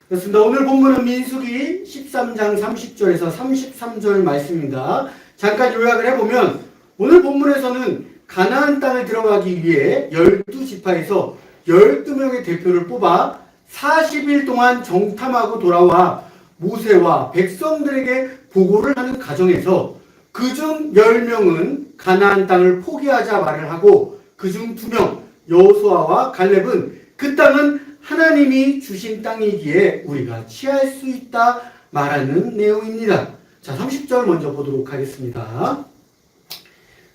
그렇습니다. 오늘 본문은 민수기 13장 30절에서 33절 말씀입니다. 잠깐 요약을 해보면 오늘 본문에서는 가나안 땅을 들어가기 위해 12지파에서 12명의 대표를 뽑아 40일 동안 정탐하고 돌아와 모세와 백성들에게 보고를 하는 과정에서 그중 10명은 가나안 땅을 포기하자 말을 하고 그중 2명 여호수아와 갈렙은 그 땅은 하나님이 주신 땅이기에 우리가 취할 수 있다 말하는 내용입니다. 자, 30절 먼저 보도록 하겠습니다.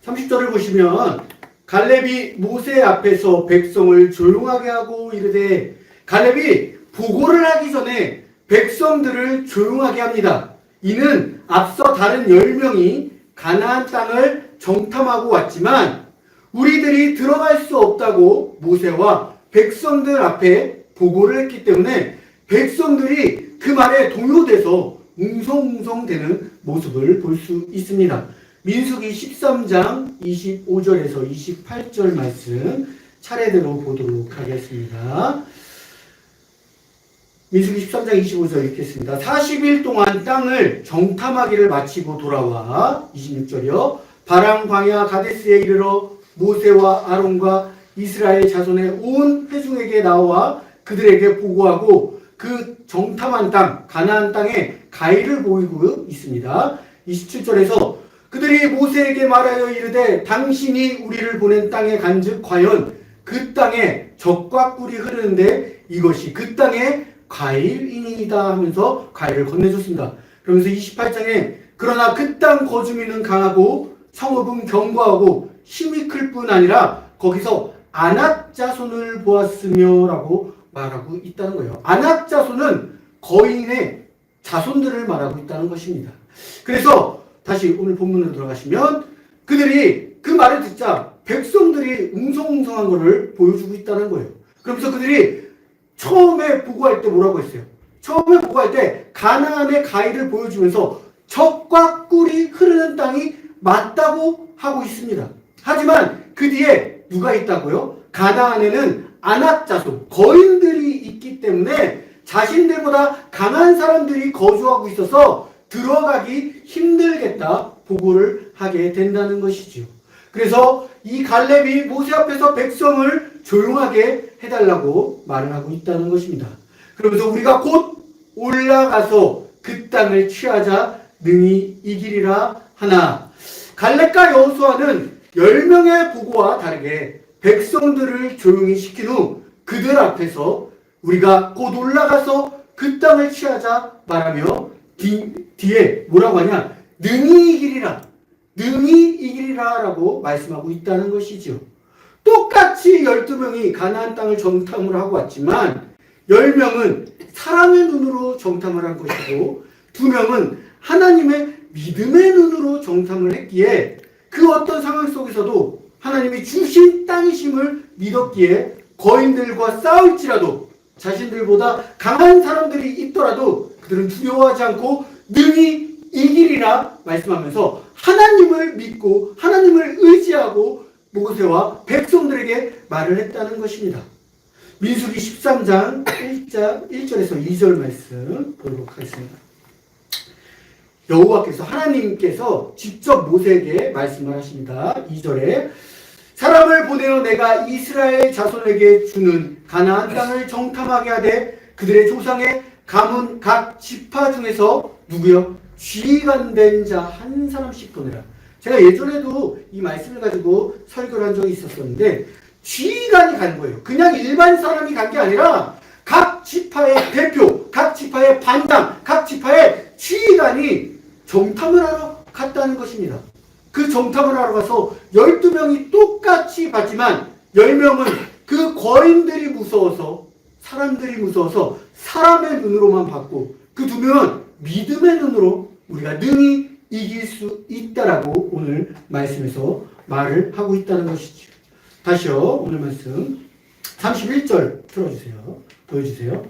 30절을 보시면 갈렙이 모세 앞에서 백성을 조용하게 하고 이르되, 갈렙이 보고를 하기 전에 백성들을 조용하게 합니다. 이는 앞서 다른 10명이 가나안 땅을 정탐하고 왔지만 우리들이 들어갈 수 없다고 모세와 백성들 앞에 보고를 했기 때문에 백성들이 그 말에 동요돼서 웅성웅성대는 모습을 볼 수 있습니다. 민수기 13장 25절에서 28절 말씀 차례대로 보도록 하겠습니다. 민수기 13장 25절 읽겠습니다. 40일 동안 땅을 정탐하기를 마치고 돌아와 26절이요. 바람 광야 가데스에 이르러 모세와 아론과 이스라엘 자손의 온 회중에게 나와 그들에게 보고하고 그 정탐한 땅 가나안 땅에 가위를 보이고 있습니다. 27절에서 그들이 모세에게 말하여 이르되 당신이 우리를 보낸 땅에 간즉 과연 그 땅에 젖과 꿀이 흐르는데 이것이 그 땅의 과일이니이다 하면서 과일을 건네줬습니다. 그러면서 28장에 그러나 그 땅 거주민은 강하고 성읍은 견고하고 힘이 클 뿐 아니라 거기서 아낙 자손을 보았으며 라고 말하고 있다는 거예요. 아낙 자손은 거인의 자손들을 말하고 있다는 것입니다. 그래서 다시 오늘 본문으로 들어가시면 그들이 그 말을 듣자 백성들이 웅성웅성한 것을 보여주고 있다는 거예요. 그러면서 그들이 처음에 보고할 때 뭐라고 했어요? 처음에 보고할 때 가나안의 가위를 보여주면서 젖과 꿀이 흐르는 땅이 맞다고 하고 있습니다. 하지만 그 뒤에 누가 있다고요? 가나안에는 아낙 자손, 거인들이 있기 때문에 자신들보다 강한 사람들이 거주하고 있어서 들어가기 힘들겠다 보고를 하게 된다는 것이죠. 그래서 이 갈렙이 모세 앞에서 백성을 조용하게 해달라고 말을 하고 있다는 것입니다. 그러면서 우리가 곧 올라가서 그 땅을 취하자 능히 이기리라 하나, 갈렙과 여호수아는 10명의 보고와 다르게 백성들을 조용히 시킨 후 그들 앞에서 우리가 곧 올라가서 그 땅을 취하자 말하며 뒤에 뭐라고 하냐? 능히 이기리라, 능히 이기리라 라고 말씀하고 있다는 것이죠. 똑같이 12명이 가나안 땅을 정탐을 하고 왔지만 10명은 사람의 눈으로 정탐을 한 것이고 2명은 하나님의 믿음의 눈으로 정탐을 했기에 그 어떤 상황 속에서도 하나님이 주신 땅이심을 믿었기에 거인들과 싸울지라도 자신들보다 강한 사람들이 있더라도 그들은 두려워하지 않고 능히 이기리라 말씀하면서 하나님을 믿고 하나님을 의지하고 모세와 백성들에게 말을 했다는 것입니다. 민수기 13장 1절에서 2절 말씀 보도록 하겠습니다. 여호와께서 하나님께서 직접 모세에게 말씀을 하십니다. 2절에 사람을 보내어 내가 이스라엘 자손에게 주는 가나안 땅을 정탐하게 하되 그들의 조상의 가문 각 지파 중에서 누구요? 지휘관된 자 한 사람씩 보내라. 제가 예전에도 이 말씀을 가지고 설교를 한 적이 있었었는데 지휘관이 간 거예요. 그냥 일반 사람이 간 게 아니라 각 지파의 대표, 각 지파의 반장, 각 지파의 지휘관이 정탐을 하러 갔다는 것입니다. 그 정탐을 하러 가서 12명이 똑같이 봤지만 10명은 그 거인들이 무서워서 사람들이 무서워서 사람의 눈으로만 봤고 그 2명은 믿음의 눈으로 우리가 능히 이길 수 있다라고 오늘 말씀에서 말을 하고 있다는 것이죠. 다시요. 오늘 말씀 31절 틀어주세요. 보여주세요.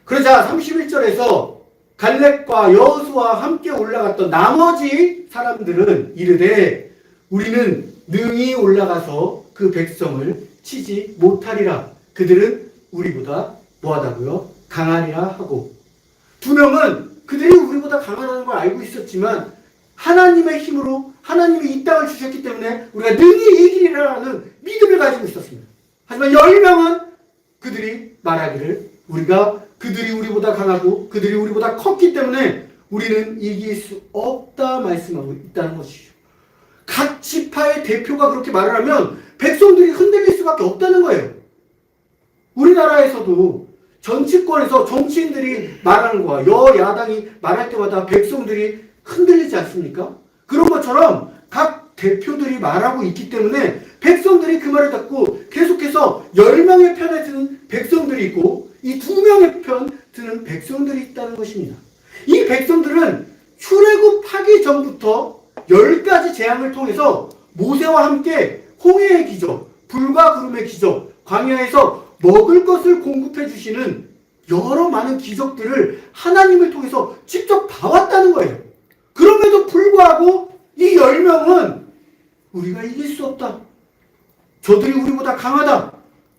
그러자 31절에서 갈렙과 여호수아와 함께 올라갔던 나머지 사람들은 이르되 우리는 능히 올라가서 그 백성을 치지 못하리라. 그들은 우리보다 뭐하다고요? 강하리라 하고, 두 명은 그들이 우리보다 강하다는 걸 알고 있었지만 하나님의 힘으로 하나님이 이 땅을 주셨기 때문에 우리가 능히 이기리라는 믿음을 가지고 있었습니다. 하지만 10명은 그들이 말하기를 그들이 우리보다 강하고 그들이 우리보다 컸기 때문에 우리는 이길 수 없다 말씀하고 있다는 것이죠. 각 지파의 대표가 그렇게 말을 하면 백성들이 흔들릴 수밖에 없다는 거예요. 우리나라에서도 정치권에서 정치인들이 말하는 거야. 여야당이 말할 때마다 백성들이 흔들리지 않습니까? 그런 것처럼 각 대표들이 말하고 있기 때문에 백성들이 그 말을 듣고 계속해서 10명의 편에 드는 백성들이 있고 이 2명의 편 드는 백성들이 있다는 것입니다. 이 백성들은 출애굽하기 전부터 10가지 재앙을 통해서 모세와 함께 홍해의 기적, 불과 구름의 기적, 광야에서 먹을 것을 공급해 주시는 여러 많은 기적들을 하나님을 통해서 직접 봐왔다는 거예요. 그럼에도 불구하고 이 10명은 우리가 이길 수 없다. 저들이 우리보다 강하다.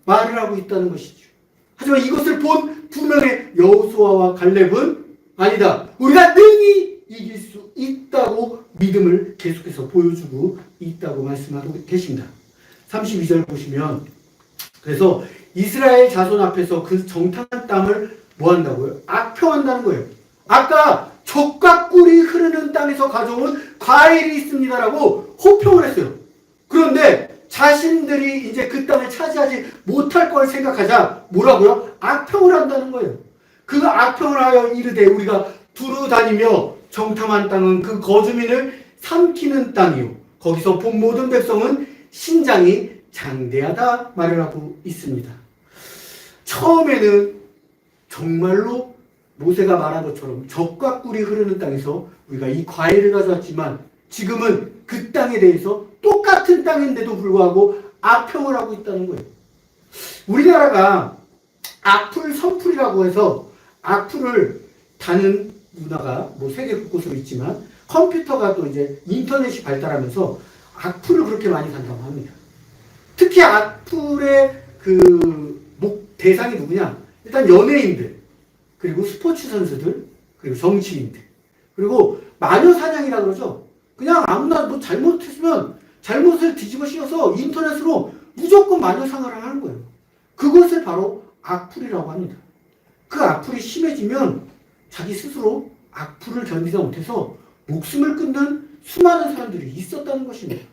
말을 하고 있다는 것이죠. 하지만 이것을 본 2명의 여호수아와 갈렙은 아니다. 우리가 능히 이길 수 있다고 믿음을 계속해서 보여주고 있다고 말씀하고 계십니다. 32절 보시면 그래서 이스라엘 자손 앞에서 그 정탐한 땅을 뭐 한다고요? 악평한다는 거예요. 아까 적과 꿀이 흐르는 땅에서 가져온 과일이 있습니다라고 호평을 했어요. 그런데 자신들이 이제 그 땅을 차지하지 못할 걸 생각하자 뭐라고요? 악평을 한다는 거예요. 그 악평을 하여 이르되 우리가 두루 다니며 정탐한 땅은 그 거주민을 삼키는 땅이요. 거기서 본 모든 백성은 신장이 장대하다 말을 하고 있습니다. 처음에는 정말로 모세가 말한 것처럼 적과 꿀이 흐르는 땅에서 우리가 이 과일을 가져왔지만 지금은 그 땅에 대해서 똑같은 땅인데도 불구하고 악평을 하고 있다는 거예요. 우리나라가 악플 선풀이라고 해서 악플을 다는 문화가 뭐 세계 곳곳으로 있지만 컴퓨터가 또 이제 인터넷이 발달하면서 악플을 그렇게 많이 단다고 합니다. 특히 악플의 대상이 누구냐? 일단 연예인들, 그리고 스포츠 선수들, 그리고 정치인들, 그리고 마녀 사냥이라고 그러죠. 그냥 아무나 뭐 잘못했으면 잘못을 뒤집어 씌워서 인터넷으로 무조건 마녀 사냥을 하는 거예요. 그것을 바로 악플이라고 합니다. 그 악플이 심해지면 자기 스스로 악플을 견디지 못해서 목숨을 끊는 수많은 사람들이 있었다는 것입니다.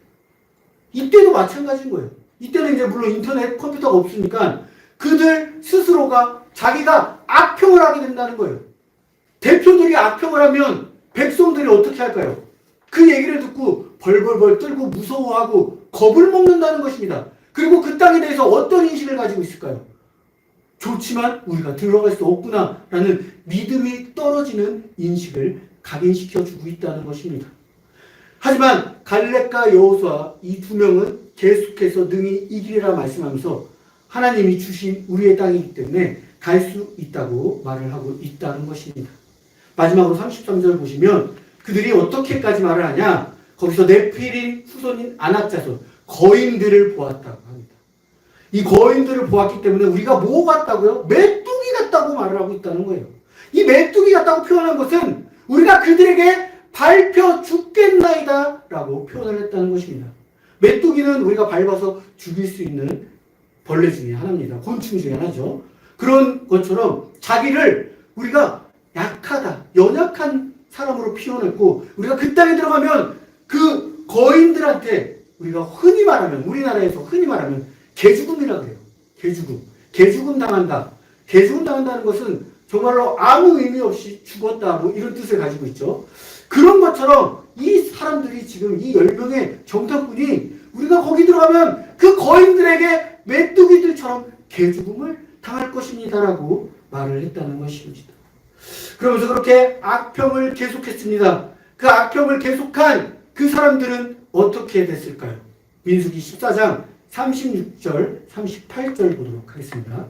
이때도 마찬가지인 거예요. 이때는 이제 물론 인터넷, 컴퓨터가 없으니까 그들 스스로가 자기가 악평을 하게 된다는 거예요. 대표들이 악평을 하면 백성들이 어떻게 할까요? 그 얘기를 듣고 벌벌벌 떨고 무서워하고 겁을 먹는다는 것입니다. 그리고 그 땅에 대해서 어떤 인식을 가지고 있을까요? 좋지만 우리가 들어갈 수 없구나라는 믿음이 떨어지는 인식을 각인시켜주고 있다는 것입니다. 하지만 갈렙과 여호수아 이 2명은 계속해서 능히 이기리라 말씀하면서 하나님이 주신 우리의 땅이기 때문에 갈 수 있다고 말을 하고 있다는 것입니다. 마지막으로 33절 보시면 그들이 어떻게까지 말을 하냐? 거기서 네필인 후손인 아낙 자손 거인들을 보았다고 합니다. 이 거인들을 보았기 때문에 우리가 뭐 같다고요? 메뚜기 같다고 말을 하고 있다는 거예요. 이 메뚜기 같다고 표현한 것은 우리가 그들에게 밟혀 죽겠나이다 라고 표현을 했다는 것입니다. 메뚜기는 우리가 밟아서 죽일 수 있는 벌레 중에 하나입니다. 곤충 중에 하나죠. 그런 것처럼 자기를 우리가 약하다, 연약한 사람으로 표현했고 우리가 그 땅에 들어가면 그 거인들한테 우리가 흔히 말하면 우리나라에서 흔히 말하면 개죽음이라고 해요. 개죽음. 개죽음 당한다. 개죽음 당한다는 것은 정말로 아무 의미 없이 죽었다 뭐 이런 뜻을 가지고 있죠. 그런 것처럼 이 사람들이 지금 이 10명의 정탐꾼이 우리가 거기 들어가면 그 거인들에게 메뚜기들처럼 개죽음을 당할 것입니다라고 말을 했다는 것입니다. 그러면서 그렇게 악평을 계속했습니다. 그 악평을 계속한 그 사람들은 어떻게 됐을까요? 민수기 14장 36절, 38절 보도록 하겠습니다.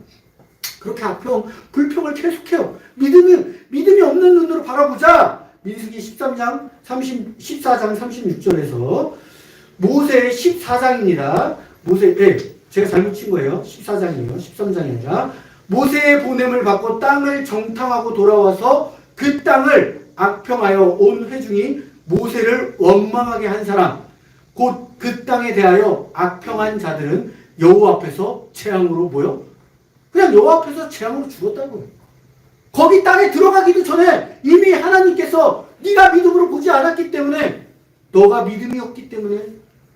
그렇게 악평, 불평을 계속해요. 믿음이 없는 눈으로 바라보자. 민수기 14장 36절에서 모세의 14장입니다. 제가 잘못 친 거예요. 14장이에요. 13장이 아니라 모세의 보냄을 받고 땅을 정탐하고 돌아와서 그 땅을 악평하여 온 회중이 모세를 원망하게 한 사람, 곧 그 땅에 대하여 악평한 자들은 여호와 앞에서 재앙으로 뭐요? 그냥 여호와 앞에서 재앙으로 죽었다고요. 거기 땅에 들어가기도 전에 이미 하나님께서 네가 믿음으로 보지 않았기 때문에, 너가 믿음이 없기 때문에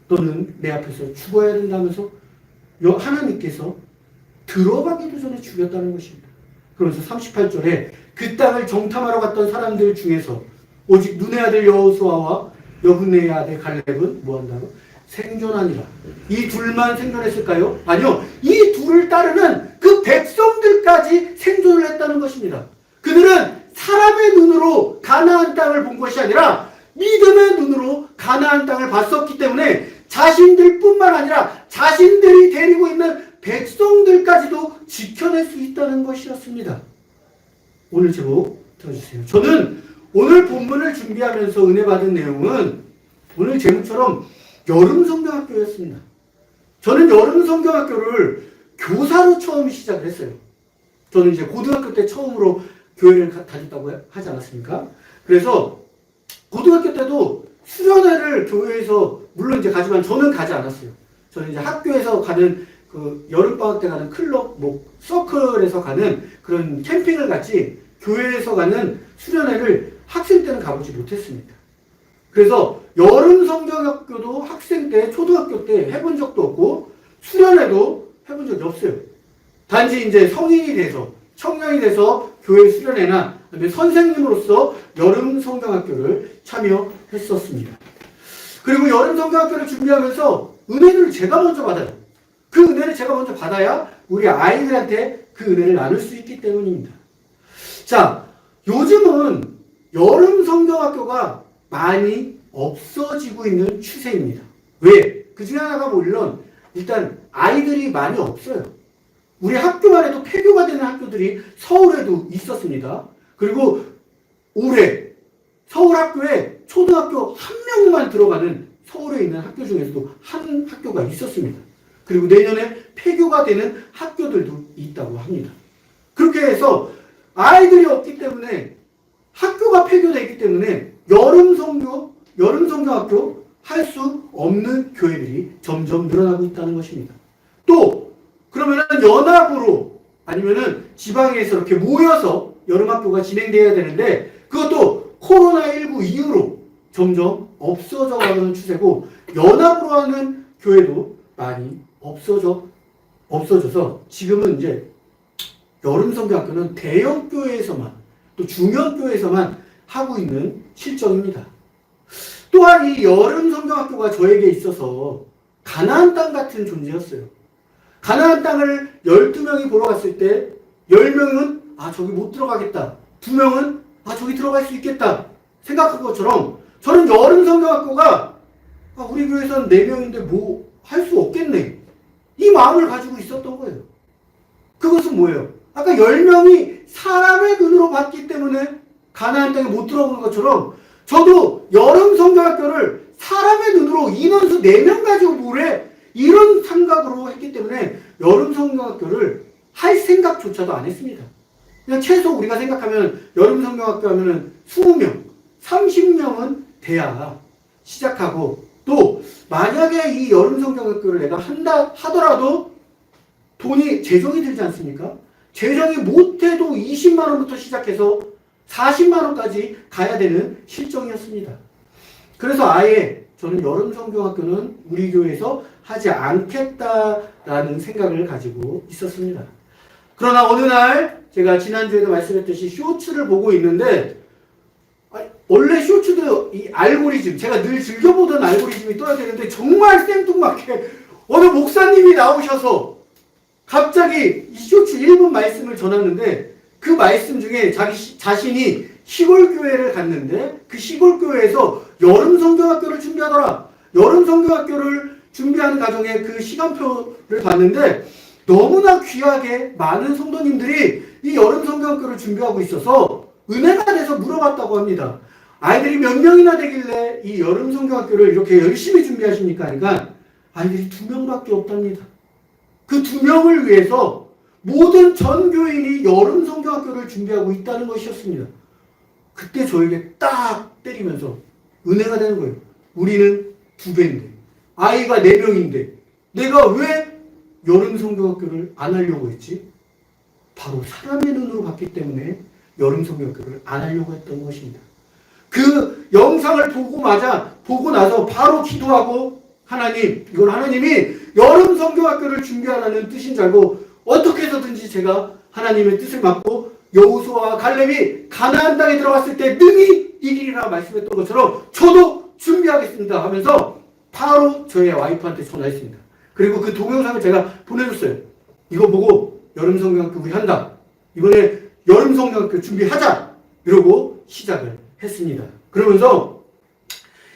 너는 내 앞에서 죽어야 된다면서 하나님께서 들어가기도 전에 죽였다는 것입니다. 그러면서 38절에 그 땅을 정탐하러 갔던 사람들 중에서 오직 눈의 아들 여호수아와 여분의 아들 갈렙은 뭐한다고? 생존하니라. 이 둘만 생존했을까요? 아니요. 이 둘을 따르는 그 백성들까지 생존을 했다는 것입니다. 그들은 사람의 눈으로 가나안 땅을 본 것이 아니라 믿음의 눈으로 가나안 땅을 봤었기 때문에 자신들뿐만 아니라 자신들이 데리고 있는 백성들까지도 지켜낼 수 있다는 것이었습니다. 오늘 제목 들어주세요. 저는 오늘 본문을 준비하면서 은혜 받은 내용은 오늘 제목처럼 여름 성경학교였습니다. 저는 여름 성경학교를 교사로 처음 시작을 했어요. 저는 이제 고등학교 때 처음으로 교회를 다녔다고 하지 않았습니까? 그래서 고등학교 때도 수련회를 교회에서 물론 이제 가지만 저는 가지 않았어요. 저는 이제 학교에서 가는 그 여름방학 때 가는 클럽, 서클에서 가는 그런 캠핑을 갔지 교회에서 가는 수련회를 학생 때는 가보지 못했습니다. 그래서 여름 성경학교도 학생 때, 초등학교 때 해본 적도 없고 수련회도 해본 적이 없어요. 단지 이제 성인이 돼서, 청년이 돼서 교회 수련회나 선생님으로서 여름 성경학교를 참여했었습니다. 그리고 여름 성경학교를 준비하면서 은혜를 제가 먼저 받아요. 그 은혜를 제가 먼저 받아야 우리 아이들한테 그 은혜를 나눌 수 있기 때문입니다. 자, 요즘은 여름 성경학교가 많이 없어지고 있는 추세입니다. 왜? 그 중에 하나가 물론 일단 아이들이 많이 없어요. 우리 학교만 해도 폐교가 되는 학교들이 서울에도 있었습니다. 그리고 올해 서울 학교에 초등학교 한 명만 들어가는 서울에 있는 학교 중에서도 한 학교가 있었습니다. 그리고 내년에 폐교가 되는 학교들도 있다고 합니다. 그렇게 해서 아이들이 없기 때문에 학교가 폐교되기 때문에 여름 성경학교 할 수 없는 교회들이 점점 늘어나고 있다는 것입니다. 또 그러면은 연합으로 아니면은 지방에서 이렇게 모여서 여름학교가 진행돼야 되는데 그것도 코로나19 이후로 점점 없어져 가는 추세고 연합으로 하는 교회도 많이 없어져서 지금은 이제 여름 성경학교는 대형 교회에서만 또 중형 교회에서만 하고 있는 실정입니다. 또한 이 여름 성경학교가 저에게 있어서 가나안 땅 같은 존재였어요. 가나안 땅을 12명이 보러 갔을 때 10명은 아 저기 못 들어가겠다. 2명은 아 저기 들어갈 수 있겠다. 생각한 것처럼 저는 여름 성경학교가 아, 우리 교회에서는 4명인데 뭐 할 수 없겠네. 이 마음을 가지고 있었던 거예요. 그것은 뭐예요? 아까 10명이 사람의 눈으로 봤기 때문에 가나안 땅에 못 들어오는 것처럼 저도 여름 성경학교를 사람의 눈으로 인원수 4명 가지고 뭐래? 이런 생각으로 했기 때문에 여름 성경학교를 할 생각조차도 안 했습니다. 그냥 최소 우리가 생각하면 여름 성경학교 하면은 20명, 30명은 돼야 시작하고 또 만약에 이 여름 성경학교를 내가 한다 하더라도 재정이 들지 않습니까? 재정이 못해도 20만 원부터 시작해서 40만 원까지 가야 되는 실정이었습니다. 그래서 아예 저는 여름 성경학교는 우리 교회에서 하지 않겠다라는 생각을 가지고 있었습니다. 그러나 어느 날 제가 지난주에도 말씀했듯이 쇼츠를 보고 있는데 원래 쇼츠도 이 알고리즘, 제가 늘 즐겨보던 알고리즘이 떠야 되는데 정말 생뚱맞게 어느 목사님이 나오셔서 갑자기 이 쇼츠 1분 말씀을 전하는데 그 말씀 중에 자신이 시골교회를 갔는데 그 시골교회에서 여름 성경학교를 준비하더라. 여름 성경학교를 준비하는 과정에 그 시간표를 봤는데 너무나 귀하게 많은 성도님들이 이 여름 성경학교를 준비하고 있어서 은혜가 돼서 물어봤다고 합니다. 아이들이 몇 명이나 되길래 이 여름 성경학교를 이렇게 열심히 준비하십니까? 하니까 아이들이 2명밖에 없답니다. 그 2명을 위해서 모든 전 교인이 여름 성경학교를 준비하고 있다는 것이었습니다. 그때 저에게 딱 때리면서 은혜가 되는 거예요. 우리는 2배인데, 아이가 4명인데, 내가 왜 여름 성경학교를 안 하려고 했지? 바로 사람의 눈으로 봤기 때문에 여름 성경학교를 안 하려고 했던 것입니다. 그 영상을 보고 나서 바로 기도하고, 하나님, 이건 하나님이 여름 성경학교를 준비하라는 뜻인 줄 알고 어떻게 해서든지 제가 하나님의 뜻을 받고 여호수아와 갈렙이 가나안 땅에 들어갔을 때 능히 이기리라 말씀했던 것처럼 저도 준비하겠습니다 하면서 바로 저의 와이프한테 전화했습니다. 그리고 그 동영상을 제가 보내줬어요. 이거 보고 여름 성경학교 우리 한다. 이번에 여름 성경학교 준비하자. 이러고 시작을 했습니다. 그러면서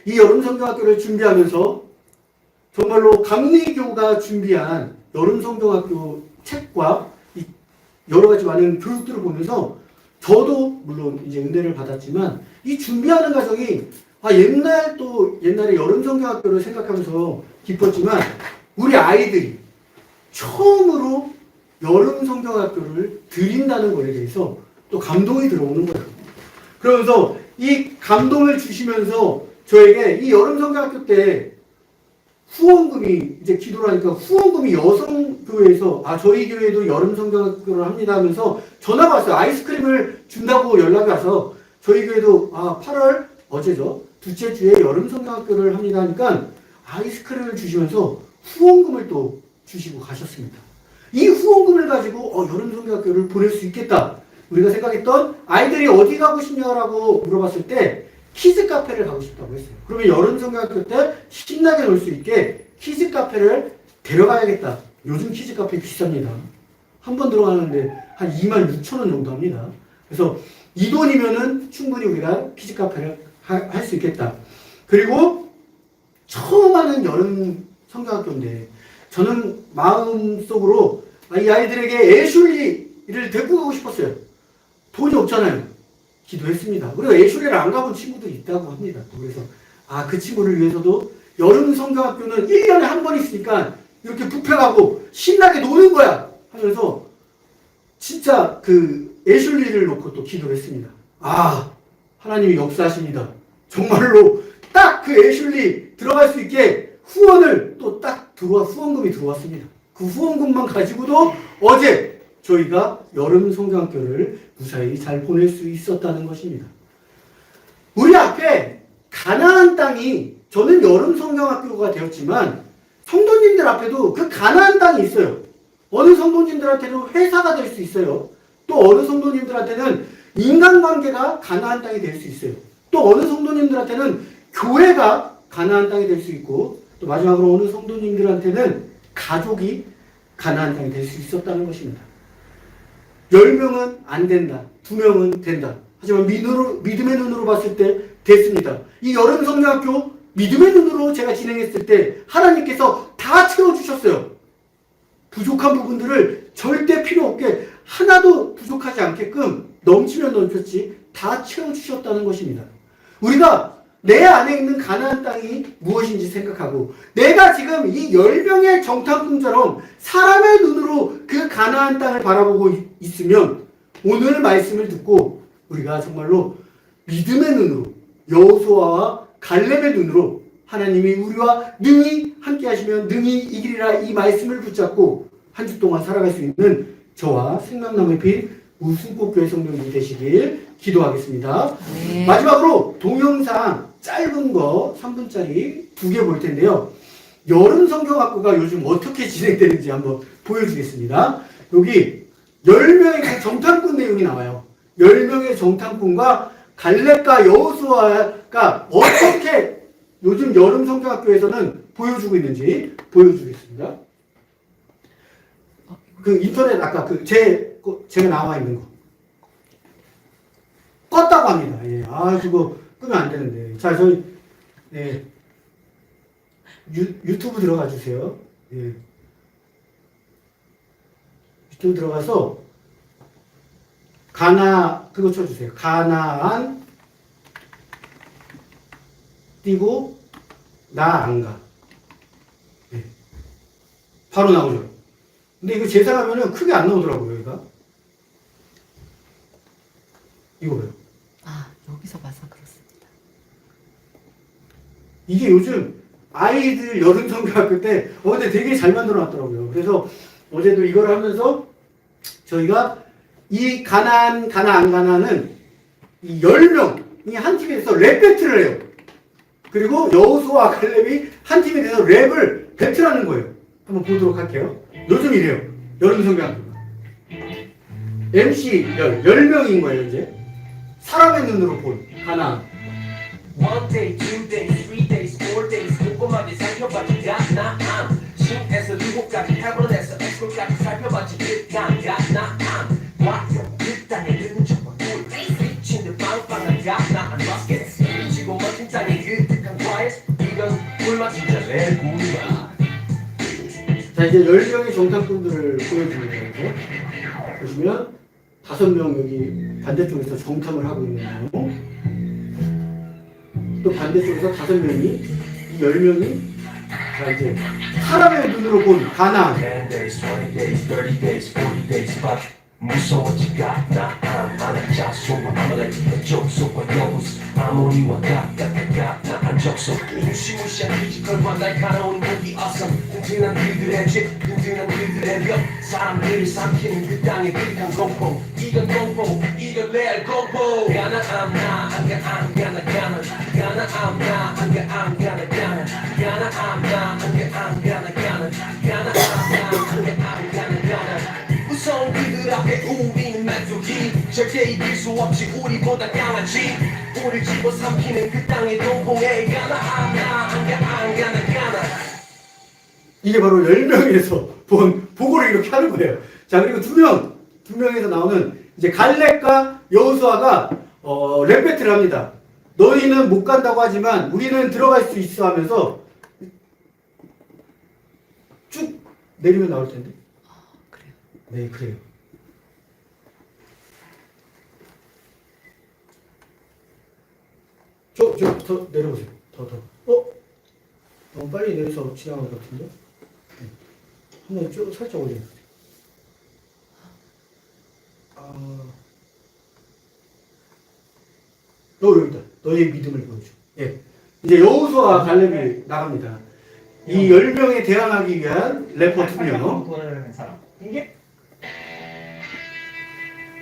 이 여름 성경학교를 준비하면서 정말로 감리교가 준비한 여름 성경학교 책과 여러 가지 많은 교육들을 보면서 저도 물론 이제 은혜를 받았지만 이 준비하는 과정이 옛날에 여름 성경학교를 생각하면서 기뻤지만 우리 아이들이 처음으로 여름 성경학교를 드린다는 것에 대해서 또 감동이 들어오는 거예요. 그러면서 이 감동을 주시면서 저에게 이 여름 성경학교 때 후원금이 이제 기도를 하니까 후원금이 여성교회에서 저희 교회도 여름 성경학교를 합니다 하면서 전화가 왔어요. 아이스크림을 준다고 연락이 와서 저희 교회도 8월 어제죠. 둘째 주에 여름 성경학교를 합니다 하니까 아이스크림을 주시면서 후원금을 또 주시고 가셨습니다. 이 후원금을 가지고 여름 성경학교를 보낼 수 있겠다. 우리가 생각했던 아이들이 어디 가고 싶냐라고 물어봤을 때 키즈 카페를 가고 싶다고 했어요. 그러면 여름 성경학교 때 신나게 놀 수 있게 키즈 카페를 데려가야겠다. 요즘 키즈 카페 비쌉니다. 한 번 들어가는데 한 26,000원 정도 합니다. 그래서 이 돈이면은 충분히 우리가 키즈 카페를 할 수 있겠다. 그리고 처음 하는 여름 성경학교인데 저는 마음속으로 이 아이들에게 애슐리를 데리고 가고 싶었어요. 돈이 없잖아요. 기도했습니다. 그리고 애슐리를 안 가본 친구들이 있다고 합니다. 그래서 그 친구를 위해서도 여름 성경학교는 1년에 한 번 있으니까 이렇게 뷔페 가고 신나게 노는 거야 하면서 진짜 그 애슐리를 놓고 또 기도를 했습니다. 하나님이 역사하십니다. 정말로 딱 그 애슐리 들어갈 수 있게 후원을 또 딱 후원금이 들어왔습니다. 그 후원금만 가지고도 어제 저희가 여름 성경학교를 무사히 잘 보낼 수 있었다는 것입니다. 우리 앞에 가나안 땅이 저는 여름 성경학교가 되었지만 성도님들 앞에도 그 가나안 땅이 있어요. 어느 성도님들한테는 회사가 될 수 있어요. 또 어느 성도님들한테는 인간관계가 가나안 땅이 될 수 있어요. 또 어느 성도님들한테는 교회가 가나안 땅이 될 수 있고 또 마지막으로 어느 성도님들한테는 가족이 가나안 땅이 될 수 있었다는 것입니다. 10명은 안 된다. 2명은 된다. 하지만 믿음의 눈으로 봤을 때 됐습니다. 이 여름 성경학교 믿음의 눈으로 제가 진행했을 때 하나님께서 다 채워주셨어요. 부족한 부분들을 절대 필요 없게 하나도 부족하지 않게끔 넘치면 넘쳤지 다 채워주셨다는 것입니다. 우리가 내 안에 있는 가나안 땅이 무엇인지 생각하고 내가 지금 이 10명의 정탐꾼처럼 사람의 눈으로 그 가나안 땅을 바라보고 있으면 오늘 말씀을 듣고 우리가 정말로 믿음의 눈으로 여호수아와 갈렙의 눈으로 하나님이 우리와 능히 함께 하시면 능히 이기리라 이 말씀을 붙잡고 한 주 동안 살아갈 수 있는 저와 생명나무의 빛 우승꽃교회 성도님이 되시길 기도하겠습니다. 네. 마지막으로 동영상 짧은 거 3분짜리 2개 볼 텐데요. 여름 성경학교가 요즘 어떻게 진행되는지 한번 보여주겠습니다. 여기 10명의 그 정탐꾼 내용이 나와요. 10명의 정탐꾼과 갈렙과 여호수아가 어떻게 요즘 여름 성경학교에서는 보여주고 있는지 보여주겠습니다. 그 인터넷 아까 제가 나와 있는 거 껐다고 합니다. 예. 그거 끄면 안 되는데. 자, 저희 유튜브 들어가 주세요. 예. 유튜브 들어가서 그거 쳐주세요. 가나안 띄고 나 안 가. 예. 바로 나오죠. 근데 이거 재생하면은 크게 안 나오더라고요, 여기가. 이거 봐요. 아, 여기서 봐서 그렇습니다. 이게 요즘 아이들 여름 성경학교 때 어제 되게 잘 만들어 놨더라고요. 그래서 어제도 이걸 하면서 저희가 이 가난, 안 가난은 이 10명이 한 팀에서 랩 배틀을 해요. 그리고 여호수아와 갈렙이 한 팀이 돼서 랩을 배틀하는 거예요. 한번 보도록 할게요. 요즘 이래요. 여름 성경학교가. MC 10명인 거예요, 이제. 사람의 눈으로 본 가난. One day, 2 days, 3 days, 4 days 꼼꼼하게 살펴봤지 나안 신에서 유혹까지 해본에서 엑스까지 살펴봤지 나안 와요 그 땅에 있는 정말 미친 듯 빵빵한 나안 basket 지고 멋진 땅에 그득한 quiet 이건 꿀맛 진짜 내 꿀맛. 자, 이제 10명의 정탐꾼들을 보여줍니다. 이렇게. 보시면 5명 여기 반대쪽에서 정탐을 하고 있네요. 또 반대쪽에서 5명이, 이 10명이, 자, 이제 사람의 눈으로 본 가나안. 10 days, 20 days, 30 days, 40 days, but 무서워지가 나안 자소와 아말렉 족속과 여부스 아모리와 나안 적속 무시무시한 피지컬과 날카로운 무기 awesome 든든한 그들의 집 든든한 그들의 벽 사람들을 삼키는 그 땅의 그득한 공포 이건 공포 이건 레알 공포 가나안 나안 가나 가나안 나안 가나 무서운 그들 앞에 우리는 만족이 절대 이길 수 없지 우리보다 강하지 우릴 집어삼키는 그 땅의 동봉에 가나 이게 바로 10명에서 본 보고를 이렇게 하는 거예요. 자, 그리고 두 명에서 나오는 이제 갈렙과 여호수아가 랩 배틀을 합니다. 너희는 못 간다고 하지만 우리는 들어갈 수 있어 하면서 쭉 내리면 나올 텐데. 그래요. 네, 그래요. 더 내려보세요. 더. 너무 빨리 내려서 지나간 것 같은데? 네. 한번 쭉 살짝 올려주세요. 여기다. 너의 믿음을 보여줘. 예. 이제 여호수아와 갈렙이 나갑니다. 이 10명에 대항하기 위한 래퍼 2명. 사람. 이게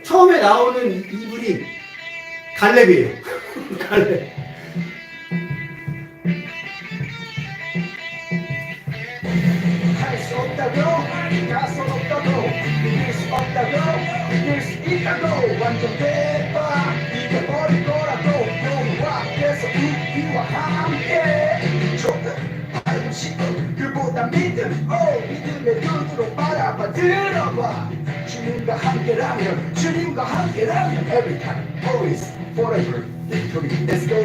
처음에 나오는 이분이 갈렙이에요. 갈렙. 할 수 없다고 가서 없다고 이길 수 없다고 이길 수 있다고 완전 대박 이겨버릴 거라고 영화 계속 우리와 함께 조금 알고 싶어 그보다 믿음 믿음의 눈으로 바라봐 들어봐 주님과 함께라면 every time always forever victory let's go.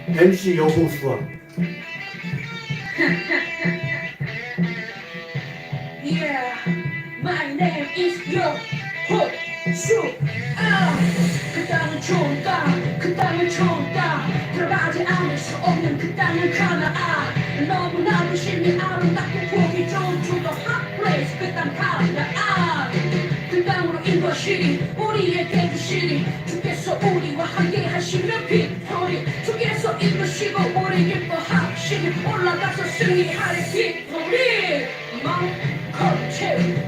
MC 여호수아. Yeah, my name is Yohosu. 그 땅은 좋은 땅, 그 땅은 좋은 땅. 들어가지 않을 수 없는 그 땅은 가나안. 너무나도 신이 아름답고 보기 좋은 to the hot place. 그 땅 가나안. 그 땅으로 인도하시니 우리에게 주시니 주께서 우리와 함께 하시면 빅토리. 주께서 인도시고 우리 기뻐하시니 올라가서 승리하리 빅토리.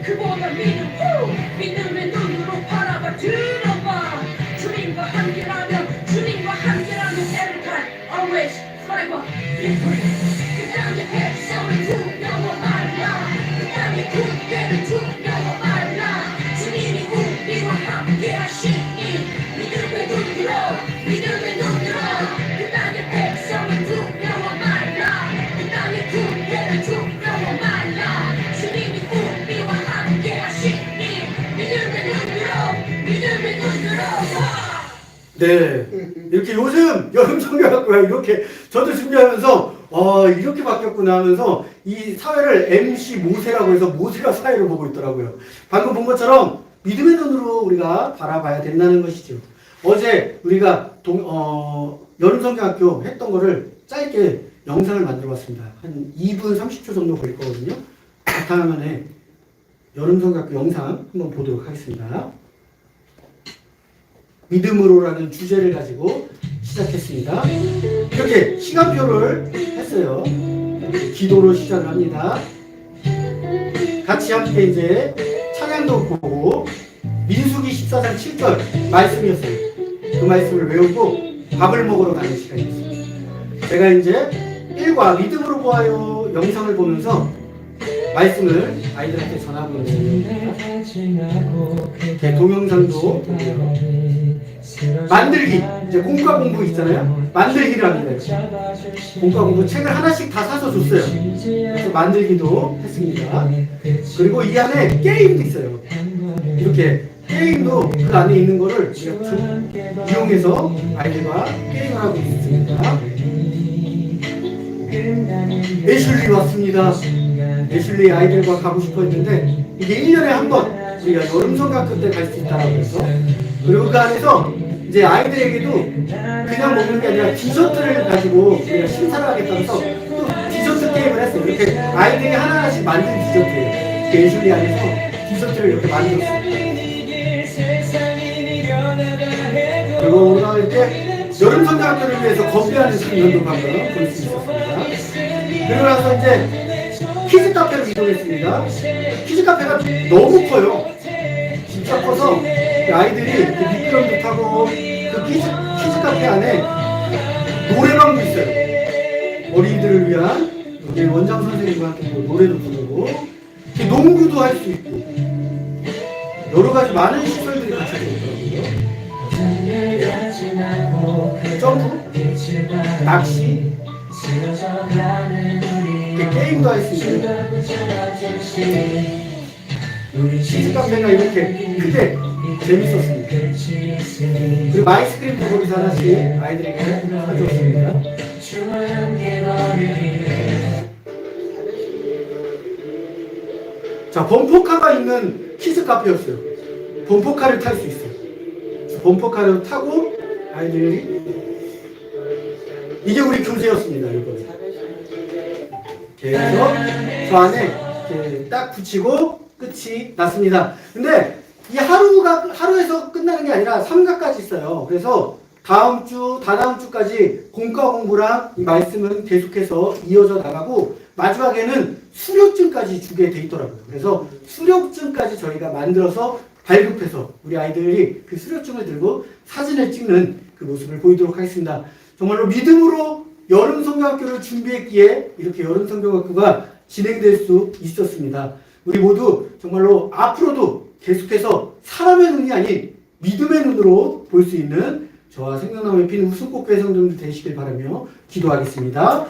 그보다 믿음의 눈으로 바라봐 들어봐 주님과 함께라면 every time always forever victory. 그 땅의 백성을 두려워 말라 그 땅의 군대를 두려워 말라 주님이 우리와 함께하시니 믿음의 눈으로 그 땅의 백성을 두려워 말라 그 땅의 군대를 두려워 말라 주님이 우리와 함께하시니 믿음의 눈으로 네. 이렇게 요즘 여름 성경학교가 이렇게 저도 준비하면서 이렇게 바뀌었구나 하면서 이 사회를 MC 모세라고 해서 모세가 사회를 보고 있더라고요. 방금 본 것처럼 믿음의 눈으로 우리가 바라봐야 된다는 것이죠. 어제 우리가 여름 성경학교 했던 거를 짧게 영상을 만들어 봤습니다. 한 2분 30초 정도 걸릴 거거든요. 바탕화면에 여름성경학교 영상 한번 보도록 하겠습니다. 믿음으로라는 주제를 가지고 시작했습니다. 이렇게 시간표를 했어요. 기도로 시작을 합니다. 같이 함께 이제 찬양도 보고 민수기 14장 7절 말씀이었어요. 그 말씀을 외우고 밥을 먹으러 가는 시간이었어요. 제가 이제 1과 믿음으로 보아요 영상을 보면서 말씀을 아이들한테 전하고 있는 이렇게 동영상도 보고요. 만들기, 이제 공과 공부 있잖아요. 만들기를 합니다. 공과 공부 책을 하나씩 다 사서 줬어요. 그래서 만들기도 했습니다. 그리고 이 안에 게임도 있어요. 이렇게 게임도 그 안에 있는 거를 우리가 이용해서 아이들과 게임을 하고 있습니다. 애슐리 왔습니다. 애슐리 아이들과 가고 싶어 했는데 이게 1년에 한 번 우리가 여름성경학교 때 갈 수 있다고 해서, 그리고 그 안에서 이제 아이들에게도 그냥 먹는 게 아니라 디저트를 가지고 우리가 심사를 하겠다고 해서 또 디저트 게임을 했어요. 이렇게 아이들이 하나하나씩 만든 디저트예요. 그 애슐리 안에서 디저트를 이렇게 만들었어요. 그리고 우리가 이렇게 여름성경학교를 위해서 건배하는 장면도 방금 볼 수 있었습니다. 그리고 나서 이제 키즈 카페로 이동했습니다. 키즈 카페가 너무 커요. 진짜 커서 아이들이 미끄럼도 타고 그 키즈 카페 안에 노래방도 있어요. 어린이들을 위한 우리 원장 선생님과 함께 노래도 부르고 농구도 할 수 있고 여러 가지 많은 시설들이 갖춰져 있더라고요. 점프, 낚시, 게임도 할 수 있는 키즈 카페가 이렇게 크게 재밌었습니다. 그리고 아이스크림도 거기서 하나씩 아이들에게 사줬습니다. 자, 범퍼카가 있는 키즈 카페였어요. 범퍼카를 탈 수 있어요. 범퍼카를 타고 아이들이, 이게 우리 교재였습니다. 이번에. 그래서 저 안에 이렇게 딱 붙이고 끝이 났습니다. 근데 이 하루에서 끝나는 게 아니라 3가까지 있어요. 그래서 다음 주, 다다음 주까지 공과 공부랑 이 말씀은 계속해서 이어져 나가고 마지막에는 수료증까지 주게 돼 있더라고요. 그래서 수료증까지 저희가 만들어서 발급해서 우리 아이들이 그 수료증을 들고 사진을 찍는 그 모습을 보이도록 하겠습니다. 정말로 믿음으로 여름성경학교를 준비했기에 이렇게 여름성경학교가 진행될 수 있었습니다. 우리 모두 정말로 앞으로도 계속해서 사람의 눈이 아닌 믿음의 눈으로 볼 수 있는 저와 생명나무의 피는 웃음꽃교회 성도들 되시길 바라며 기도하겠습니다.